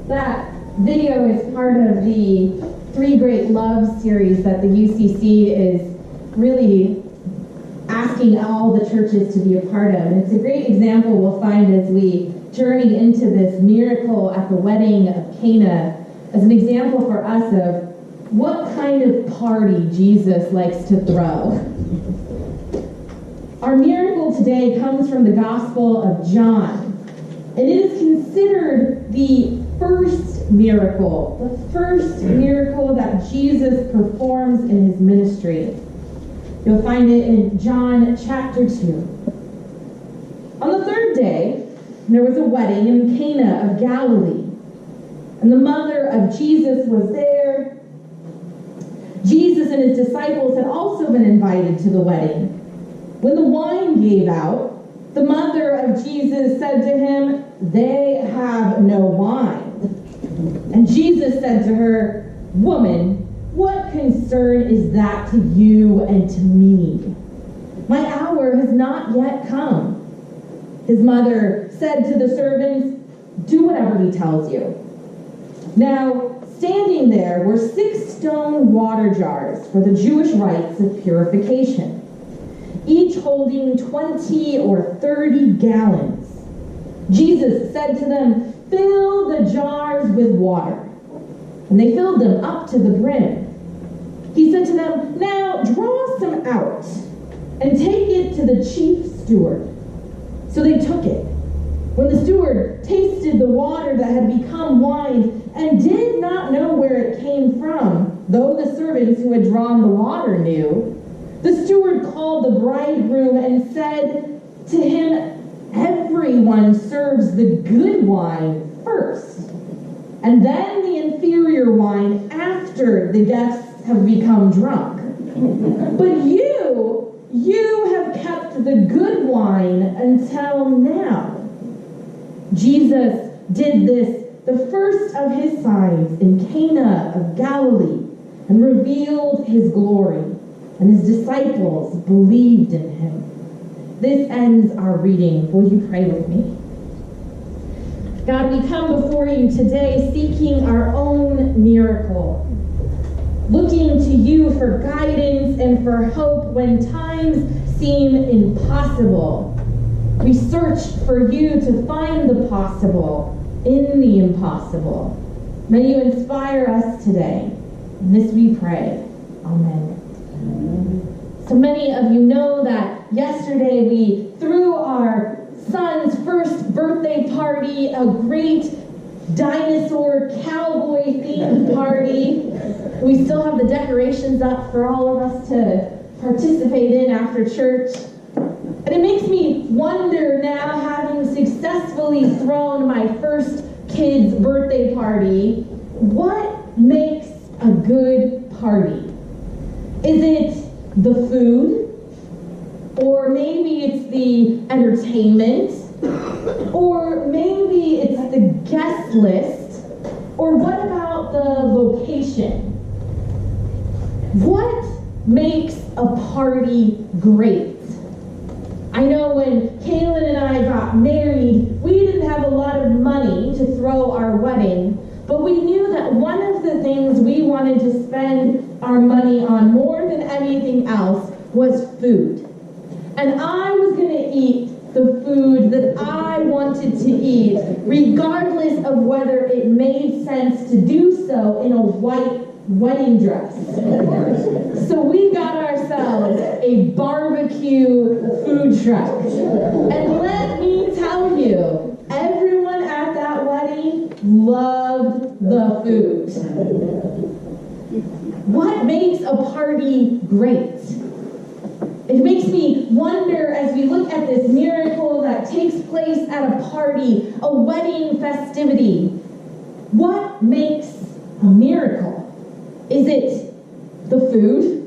That video is part of the Three Great Loves series that the UCC is really asking all the churches to be a part of. And it's a great example we'll find as we journey into this miracle at the wedding of Cana as an example for us of what kind of party Jesus likes to throw. Our miracle today comes from the Gospel of John. And it is considered the first miracle that Jesus performs in his ministry. You'll find it in John chapter 2. On the third day, there was a wedding in Cana of Galilee, and the mother of Jesus was there. Jesus and his disciples had also been invited to the wedding. When the wine gave out, the mother of Jesus said to him, "They have no wine." And Jesus said to her, "Woman, what concern is that to you and to me? My hour has not yet come." His mother said to the servants, "Do whatever he tells you." Now, standing there were 6 stone water jars for the Jewish rites of purification, each holding 20 or 30 gallons. Jesus said to them, "Fill the jars with water." And they filled them up to the brim. He said to them, "Now draw some out and take it to the chief steward." So they took it. When the steward tasted the water that had become wine and did not know where it came from, though the servants who had drawn the water knew, the steward called the bridegroom and said to him, "Everyone serves the good wine first, and then the inferior wine after the guests have become drunk. But you have kept the good wine until now." Jesus did this, the first of his signs, in Cana of Galilee, and revealed his glory, and his disciples believed in him. This ends our reading. Will you pray with me? God, we come before you today seeking our own miracle, looking to you for guidance and for hope when times seem impossible. We search for you to find the possible in the impossible. May you inspire us today. In this we pray. Amen. So many of you know that yesterday we threw our son's first birthday party, a great dinosaur cowboy themed party. We still have the decorations up for all of us to participate in after church. And it makes me wonder now, having successfully thrown my first kid's birthday party, what makes a good party? Is it the food? Or maybe it's the entertainment? Or maybe it's the guest list? Or what about the location? What makes a party great? I know when Kaylin and I got married, we didn't have a lot of money to throw our wedding, but we knew that one of the things we wanted to spend our money on more than anything else was food. And I was going to eat the food that I wanted to eat, regardless of whether it made sense to do so in a white wedding dress. So we got ourselves a barbecue food truck. And let me tell you, everyone at that wedding loved the food. What makes a party great? It makes me wonder, as we look at this miracle that takes place at a party, a wedding festivity, what makes a miracle? Is it the food?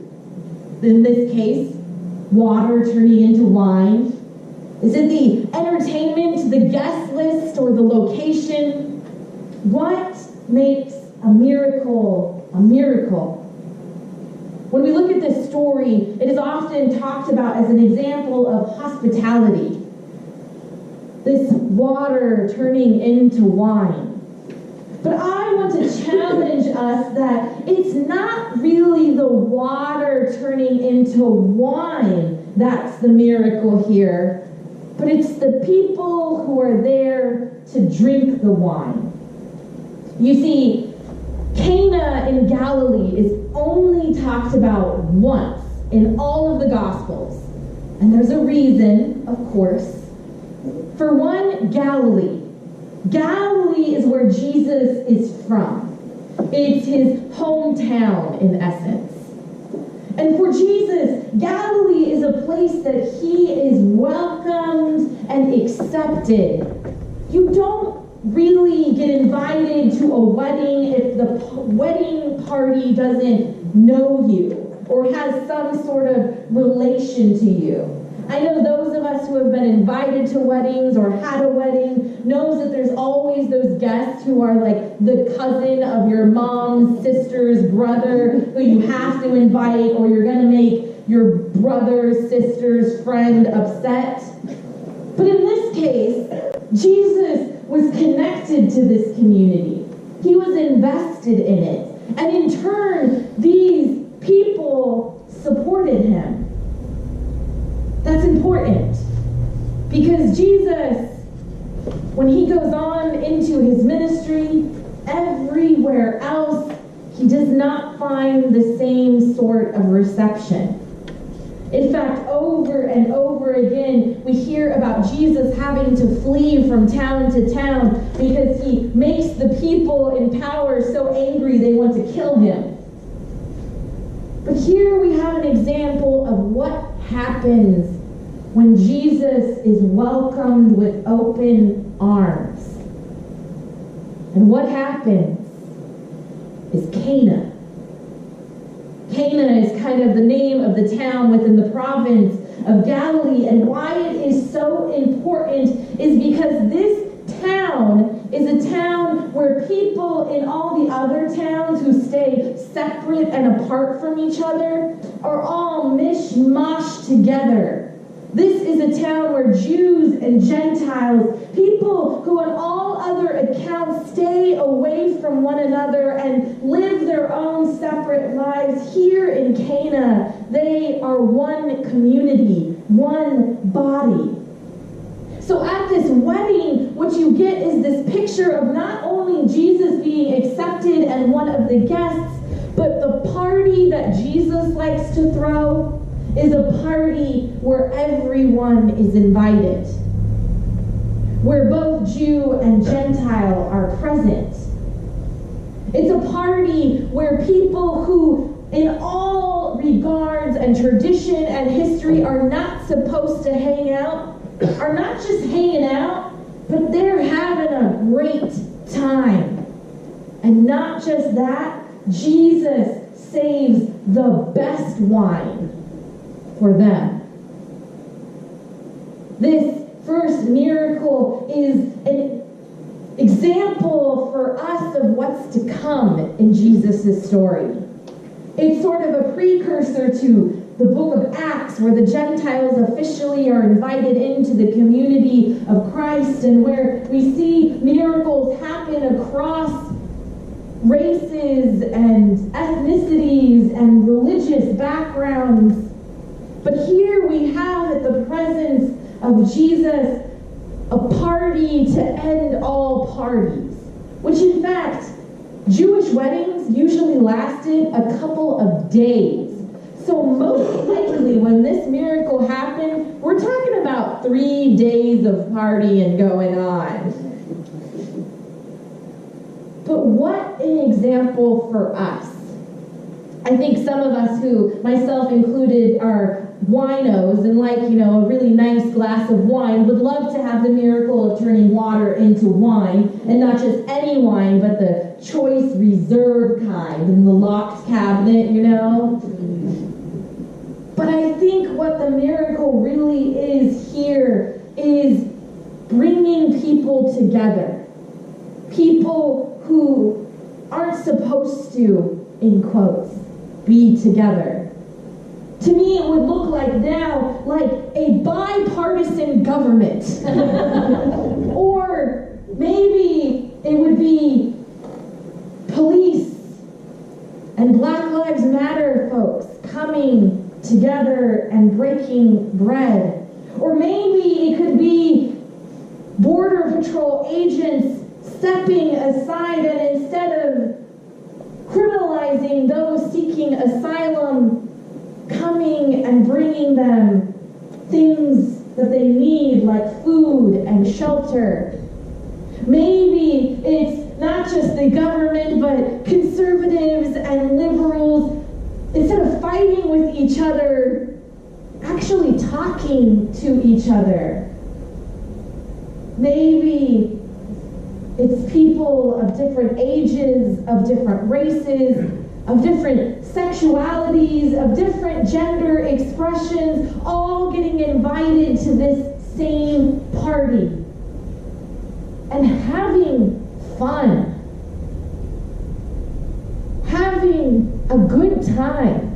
In this case, water turning into wine? Is it the entertainment, the guest list, or the location? What makes a miracle a miracle? When we look at this story, it is often talked about as an example of hospitality. This water turning into wine. But I want to challenge us that it's not really the water turning into wine that's the miracle here, but it's the people who are there to drink the wine. You see, Cana in Galilee is only talked about once in all of the Gospels. And there's a reason, of course. For one, Galilee. Galilee is where Jesus is from. It's his hometown, in essence. And for Jesus, Galilee is a place that he is welcomed and accepted. You don't really get invited to a wedding if the wedding party doesn't know you or has some sort of relation to you. I know those of us who have been invited to weddings or had a wedding knows that there's always those guests who are like the cousin of your mom's sister's brother who you have to invite, or you're going to make your brother's sister's friend upset. But in this case, Jesus was connected to this community. He was invested in it. And in turn, these people supported him. That's important, because Jesus, when he goes on into his ministry, everywhere else, he does not find the same sort of reception. In fact, over and over again, we hear about Jesus having to flee from town to town because he makes the people in power so angry they want to kill him. But here we have an example of what happens when Jesus is welcomed with open arms. And what happens is Cana. Cana is kind of the name of the town within the province of Galilee. And why it is so important is because this town is a town where people in all the other towns who stay separate and apart from each other are all mishmashed together. This is a town where Jews and Gentiles, people who on all other accounts stay away from one another and live their own separate lives, here in Cana, they are one community, one body. So at this wedding, what you get is this picture of not only Jesus being accepted and one of the guests, but the party that Jesus likes to throw is a party where everyone is invited, where both Jew and Gentile are present. It's a party where people who, in all regards and tradition and history, are not supposed to hang out, are not just hanging out, but they're having a great time. And not just that, Jesus saves the best wine for them. This first miracle is an example for us of what's to come in Jesus' story. It's sort of a precursor to the book of Acts, where the Gentiles officially are invited into the community of Christ, and where we see miracles happen across races and ethnicities and religious backgrounds. But here we have, at the presence of Jesus, a party to end all parties, which in fact, Jewish weddings usually lasted a couple of days. So most likely when this miracle happened, we're talking about 3 days of partying going on. But what an example for us. I think some of us who, myself included, are winos and like, a really nice glass of wine, would love to have the miracle of turning water into wine, and not just any wine, but the choice reserve kind in the locked cabinet, But I think what the miracle really is here is bringing people together. People who aren't supposed to, in quotes, be together. To me, it would look like now, like a bipartisan government. Or maybe it would be And Black Lives Matter folks coming together and breaking bread. Or maybe it could be Border Patrol agents stepping aside and instead of criminalizing those seeking asylum, coming and bringing them things that they need like food and shelter. Maybe it's not just the government, but conservatives and liberals, instead of fighting with each other, actually talking to each other. Maybe it's people of different ages, of different races, of different sexualities, of different gender expressions, all getting invited to this same party and having fun, having a good time.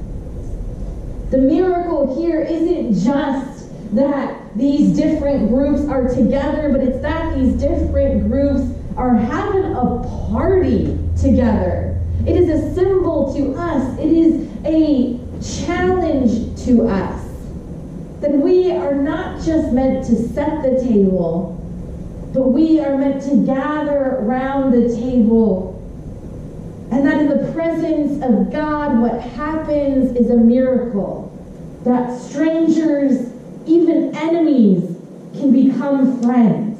The miracle here isn't just that these different groups are together, but it's that these different groups are having a party together. It is a symbol to us. It is a challenge to us that we are not just meant to set the table, but we are meant to gather around the table. And that in the presence of God, what happens is a miracle. That strangers, even enemies, can become friends,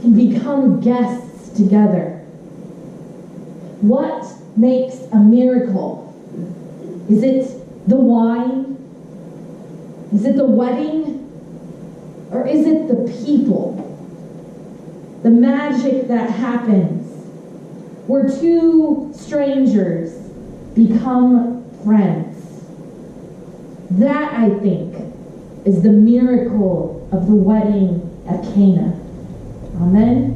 can become guests together. What makes a miracle? Is it the wine? Is it the wedding? Or is it the people? The magic that happens where two strangers become friends. That, I think, is the miracle of the wedding at Cana. Amen.